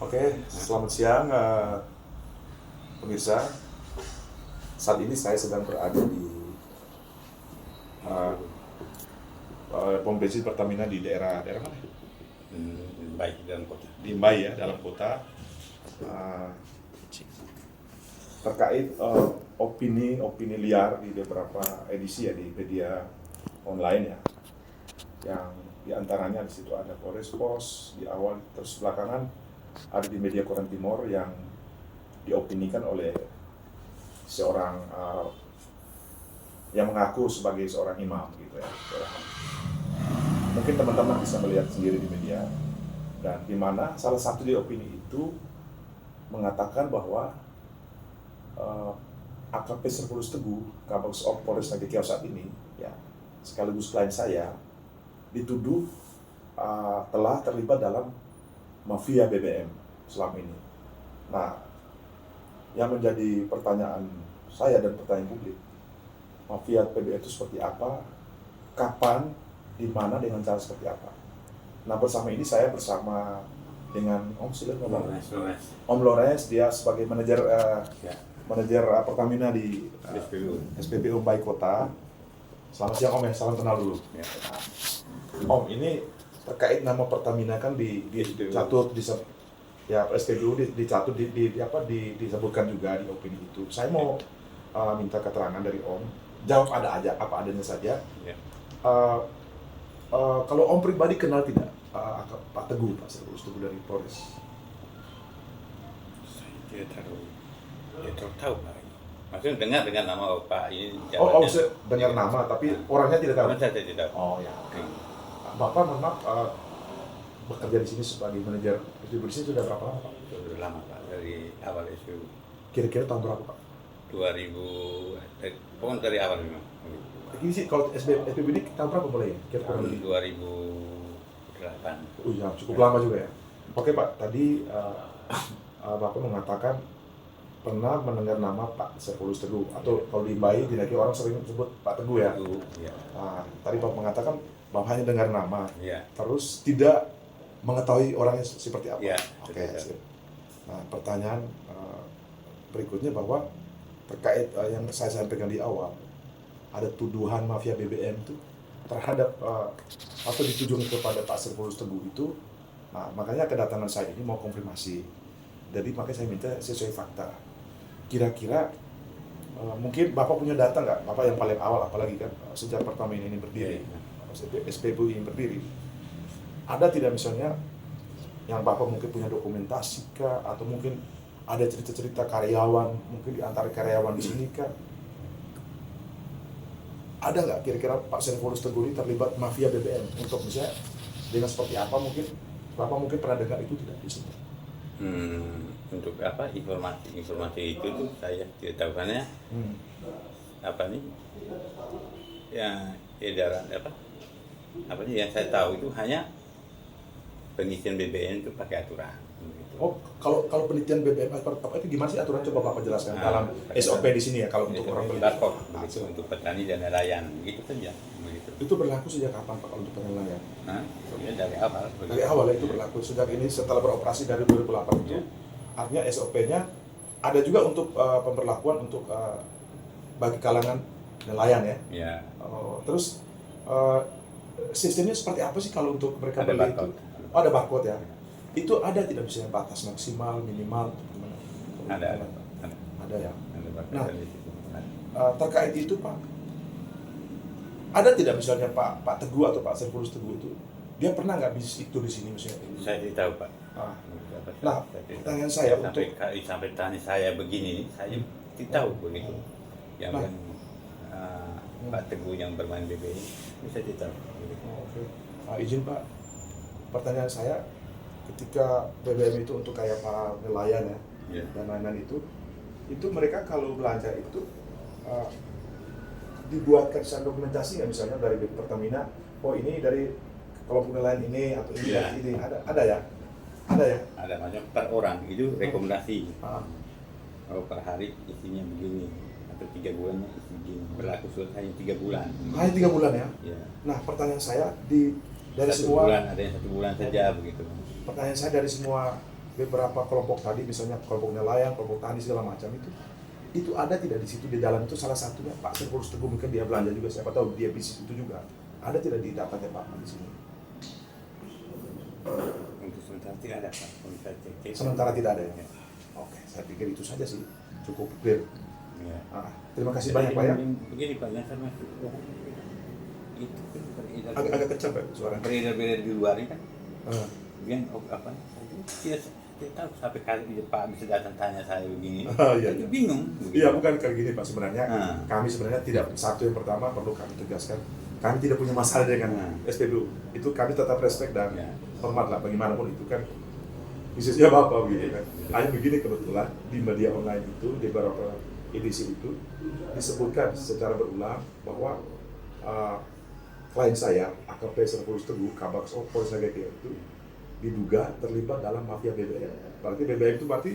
Oke, selamat siang pemirsa. Saat ini saya sedang berada di pom bensin Pertamina di daerah mana? Baik dalam kota. Di Mbai ya, dalam kota. Terkait opini liar di beberapa edisi ya di media online ya, yang diantaranya di situ ada Polres Pos di awal, terus belakangan ada di media Koran Timur yang diopinikan oleh seorang yang mengaku sebagai seorang imam gitu ya. Mungkin teman-teman bisa melihat sendiri di media, dan di mana salah satu di opini itu mengatakan bahwa AKP Servulus Teguh, Kabag Polres Negeri Riau saat ini ya, sekaligus klien saya, dituduh telah terlibat dalam mafia BBM selama ini. Nah, yang menjadi pertanyaan saya dan pertanyaan publik, mafia BBM itu seperti apa, kapan, di mana, dengan cara seperti apa. Nah, bersama ini saya bersama dengan Om Lores, dia sebagai manajer Pertamina di SPBU Mbai Kota. Selamat siang Om ya, salam kenal dulu. Ya. Om, ini terkait nama Pertamina kan dicatut di ya SPBU dicatut disebutkan juga di opini itu. Saya mau minta keterangan dari Om. Jawab apa adanya saja. Ya. Kalau Om pribadi kenal tidak Pak Teguh, Pak Servulus Teguh dari Polres? Saya tidak tahu Pak. Maksudnya dengar nama Pak ini. Saya dengar nama, tapi orangnya tidak tahu. Saya tidak tahu. Oh ya. Bapak maaf bekerja di sini sebagai manajer SPBU di sini sudah berapa lama Pak? Sudah lama Pak, dari awal SPBU. Kira-kira tahun berapa Pak? 2000, pokoknya dari awal memang. Ini sih kalau SPBU ini tahun berapa boleh ya? Kira-kira 2008. Ya, cukup lama juga ya. Oke Pak, tadi Bapak mengatakan pernah mendengar nama Pak Servulus Teguh, atau kalau di Mbai di negeri orang sering sebut Pak Teguh ya. Ya. Nah, tadi Bapak mengatakan Bapak hanya dengar nama, ya. Terus tidak mengetahui orangnya seperti apa. Ya, Oke. Nah, pertanyaan berikutnya bahwa terkait yang saya sampaikan di awal, ada tuduhan mafia BBM itu terhadap atau ditujukan kepada Pak Servulus Teguh itu. Nah, makanya kedatangan saya ini mau konfirmasi. Jadi makanya saya minta sesuai fakta. Kira-kira mungkin Bapak punya data nggak? Bapak yang paling awal, apalagi kan sejak Pertamina ini berdiri, SPBU ini berdiri. Ada tidak misalnya yang Bapak mungkin punya dokumentasi kah? Atau mungkin ada cerita-cerita karyawan, mungkin di antara karyawan di sini kah? Ada nggak kira-kira Pak Servulus Teguh ini terlibat mafia BBM? Untuk misalnya dengan seperti apa mungkin Bapak mungkin pernah dengar itu tidak di sini? Untuk apa informasi itu tuh saya tidak tahu, karena apa nih ya edaran apa nih yang saya tahu itu hanya pengisian BBM itu pakai aturan gitu. Oh, kalau penelitian BBM apa itu gimana sih aturan, coba Bapak jelaskan dalam SOP di sini ya, kalau untuk orang barcode begitu untuk petani dan nelayan gitu saja begitu. Itu berlaku sejak kapan Pak kalau untuk nelayan? Dari awal. Dari awal itu berlaku sejak ini setelah beroperasi dari 2008 itu. Artinya SOP-nya ada juga untuk pemberlakuan untuk bagi kalangan nelayan ya. Ya. Terus sistemnya seperti apa sih kalau untuk mereka ada beli barcode. itu? Ada barcode ya. Itu ada tidak misalnya batas maksimal, minimal, gimana? Ada ya. Ada barcode. Nah, terkait itu Pak, ada tidak misalnya Pak Teguh atau Pak Servulus Teguh itu dia pernah nggak bisnis itu di sini misalnya? Saya tidak tahu Pak. Nah, pertanyaan saya sampai tani saya begini, saya tidak tahu begitu. Yang Pak Teguh yang bermain BBM, saya tidak tahu. Oke. Izin Pak, pertanyaan saya, ketika BBM itu untuk kayak para nelayan ya, dan lain-lain itu mereka kalau belanja itu dibuatkan secara dokumentasi nggak misalnya dari Pertamina, oh ini dari kelompok nelayan ini atau ini dari ini, ada ya? Ada macam per orang itu rekomendasi. Kalau per hari isinya begini atau 3 bulannya isi begini, berlaku hanya 3 bulan. Hanya 3 bulan ya? Ya. Nah, pertanyaan saya di Dari satu semua bulan, ada yang 1 bulan saja begitu. pertanyaan saya dari semua beberapa kelompok tadi, misalnya kelompok nelayan, kelompok tani segala macam itu ada tidak di situ di dalam itu salah satunya Pak Servolus Teguh, mungkin dia belanja juga, siapa tahu dia bisnis itu juga ada tidak di dapatnya Pak di sini? Untuk sementara tidak ada Pak. Kalau saya cek. Sementara tidak ada ya. Ya. Oke, saya pikir itu saja sih, cukup clear. Ya. Terima kasih banyak Pak ya. Begini Pak, yang sama itu kan Agak kencang Pak suaranya. beredar-beredar di luar ini kan. Ah. Yang apa? Tidak tahu sampai kali Pak bisa datang tanya saya begini. Iya, Itu iya. bingung. Iya, bukan kayak gini Pak, sebenarnya kami sebenarnya tidak, satu yang pertama perlu kami tegaskan, kami tidak punya masalah dengan SPBU. Itu kami tetap respect dan hormat lah, bagaimanapun itu kan bisnisnya Bapak gitu kan. Hanya begini, kebetulan di media online itu, di beberapa edisi itu disebutkan secara berulang bahwa klien saya, AKP Servolus Teguh, Kabak Polres Nagakeo itu diduga terlibat dalam mafia BBM. Berarti BBM itu berarti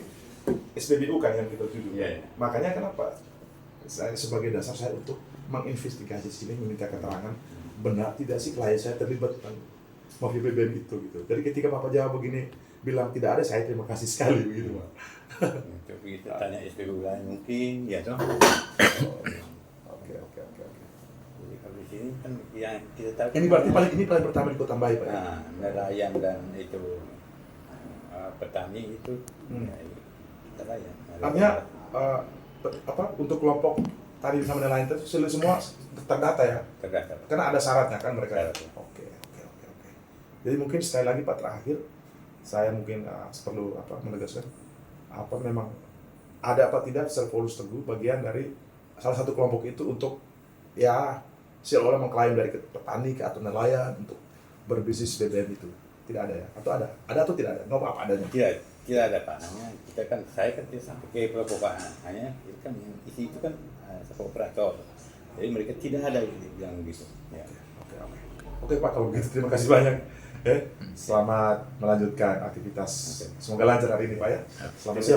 SPBU kan yang kita tuju. Iya. Makanya kenapa saya sebagai dasar saya untuk menginvestigasi sini, meminta keterangan benar tidak sih klien saya terlibat dalam mafia BBM itu gitu. Jadi ketika Bapak jawab begini bilang tidak ada, saya terima kasih sekali begitu Pak. Untuk kita tanya SPBU lain mungkin ya toh. Oke. Jadi kalau di sini kan yang kita tahu. Ini berarti paling pertama di Kota Mbae Pak ya. Nah, nelayan dan itu petani itu nelayan. Artinya untuk kelompok tadi sama nelayan itu semua terdata ya. Terdata. Karena ada syaratnya kan mereka. Syaratnya. Oke. Jadi mungkin sekali lagi Pak, terakhir saya mungkin perlu menegaskan memang ada apa tidak Servolus Teguh bagian dari salah satu kelompok itu untuk ya seolah mengklaim dari petani ke atau nelayan untuk berbisnis BBM itu. Tidak ada ya? Atau ada? Ada atau tidak ada? Ngomong apa adanya? Tidak ada Pak. Hanya kita kan, saya kan tidak sampai ke pelopaan. Hanya itu kan yang isi itu kan operator. Jadi mereka tidak ada yang gitu. Ya. Oke Pak, kalau begitu terima kasih banyak. Selamat melanjutkan aktivitas. Semoga lancar hari ini Pak ya. Selamat siang.